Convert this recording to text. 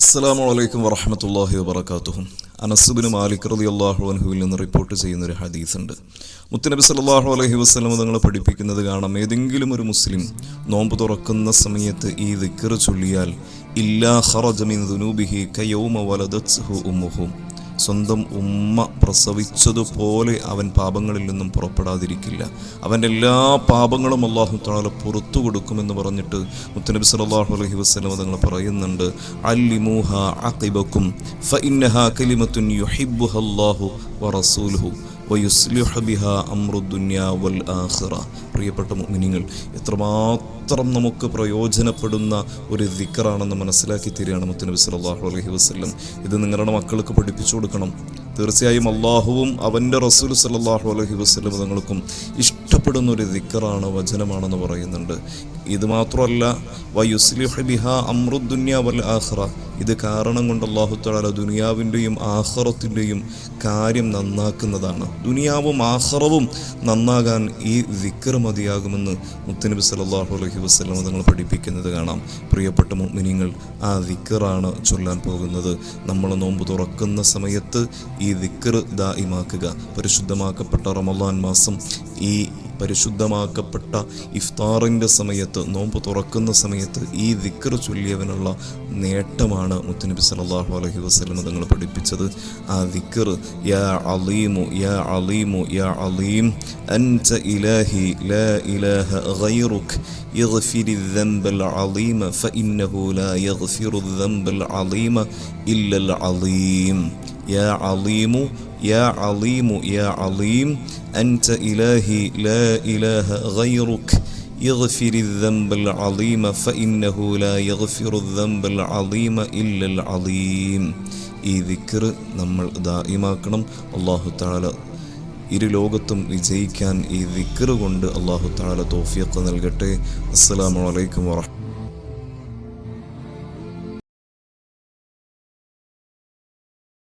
അസ്സലാമു അലൈക്കും വറഹ്മത്തുള്ളാഹി വബറകാതുഹു. അനസ് ബിൻ മാലിക് റളിയല്ലാഹു അൻഹുവിൽ നിന്ന് റിപ്പോർട്ട് ചെയ്യുന്ന ഒരു ഹദീസുണ്ട്. മുത്തുനബി സല്ലല്ലാഹു അലൈഹി വസല്ലം തങ്ങൾ പഠിപ്പിക്കുന്നത് കാണാം, ഏതെങ്കിലും ഒരു മുസ്ലിം നോമ്പ് തുറക്കുന്ന സമയത്ത് ഈ ദിക്ർ ചൊല്ലിയാൽ ഇല്ലാ ഖറജ മിൻ ദുനൂബിഹി കയൗമ വലദത്ഹു ഉമ്മുഹു, സ്വന്തം ഉമ്മ പ്രസവിച്ചതുപോലെ അവൻ പാപങ്ങളിൽ നിന്നും പുറപ്പെടാതിരിക്കില്ല. അവൻ്റെ എല്ലാ പാപങ്ങളും അല്ലാഹു തആല പുറത്തു കൊടുക്കുമെന്ന് പറഞ്ഞിട്ട് മുത്തുനബി സല്ലല്ലാഹു അലൈഹി വസല്ലം തങ്ങൾ പറയുന്നുണ്ട്, അല്ലിമൂഹ അഖിബക്കും ഫഇന്നഹാ കലിമത്തുൻ യുഹിബ്ബുഹാ അല്ലാഹു വറസൂലുഹു വയുസ്ലിഹു ബിഹാ അംറു ദുനിയാ വൽ ആഖിറ. പ്രിയപ്പെട്ട മുഅ്മിനീങ്ങൾ, എത്രമാത്രം നമുക്ക് പ്രയോജനപ്പെടുന്ന ഒരു ദിക്റാണെന്ന് മനസ്സിലാക്കി തരികയാണ് മുത്തുനബി സല്ലല്ലാഹു അലൈഹി വസല്ലം. ഇത് നിങ്ങളുടെ മക്കൾക്ക് പഠിപ്പിച്ചു കൊടുക്കണം. തീർച്ചയായും അള്ളാഹുവും അവൻ്റെ റസൂൽ സല്ലല്ലാഹു അലൈഹി വസല്ലം തങ്ങൾക്കും ഇഷ്ടപ്പെടുന്ന ഒരു ദിക്റാണ്, വചനമാണെന്ന് പറയുന്നുണ്ട്. ഇത് മാത്രമല്ല, വയുസ്ലിഹു ബിഹാ അംറു ദുനിയാ വൽ ആഖിറ, ഇത് കാരണം കൊണ്ട് അല്ലാഹു തആല ദുനിയാവിൻ്റെയും ആഖിറത്തിൻ്റെയും കാര്യം നന്നാക്കുന്നതാണ്. ദുനിയാവും ആഖിറവും നന്നാകാൻ ഈ ദിക്ർ മതിയാകുമെന്ന് മുത്തുനബി സല്ലല്ലാഹു അലൈഹി വസല്ലം തങ്ങൾ പഠിപ്പിക്കുന്നത് കാണാം. പ്രിയപ്പെട്ട മുഅ്മിനീങ്ങൾ, ആ ദിക്റാണ് ചൊല്ലാൻ പോകുന്നത്. നമ്മൾ നോമ്പ് തുറക്കുന്ന സമയത്ത് ഈ ദിക്ർ ദായിമാക്കുക. പരിശുദ്ധമാക്കപ്പെട്ട റമളാൻ മാസം, ഈ പരിശുദ്ധമാക്കപ്പെട്ട ഇഫ്താറിൻ്റെ സമയത്ത്, നോമ്പ് തുറക്കുന്ന സമയത്ത് ഈ ദിക്ർ ചൊല്ലിയവനുള്ള നേട്ടമാണ് മുത്തുനബി സല്ലല്ലാഹു അലൈഹി വസല്ലം തങ്ങൾ പഠിപ്പിച്ചത്. ആ ദിക്ർ, യാ അലീമു യാ അലീമു യാ അലീം അൻത ഇലാഹി ലാ ഇലാഹ ഗൈറുക യഗ്ഫിരി ദംബൽ അലീമ ഫഇന്നഹു ലാ യഗ്ഫിറു ദംബൽ അലീമ ഇല്ലൽ അലീം. യാ അലീമു യാ അലീമു യാ അലീം അൻത ഇലാഹി ലാ ഇലാഹ ഗൈറുക യഗ്ഫിരി ദംബൽ അലീമ ഫഇന്നഹു ലാ യഗ്ഫിറു ദംബൽ അലീമ ഇല്ലൽ അലീം. ഈ ദിക്ർ നമ്മൾ ദായിമാക്കണം. അല്ലാഹു തആല ഇരു ലോകത്തും വിജയിക്കാൻ ഈ ദിക്ർ കൊണ്ട് അല്ലാഹു തആല തൗഫീഖ് നൽകട്ടെ. അസ്സലാമു അലൈക്കും വറഹ്മത്തുള്ളാഹി.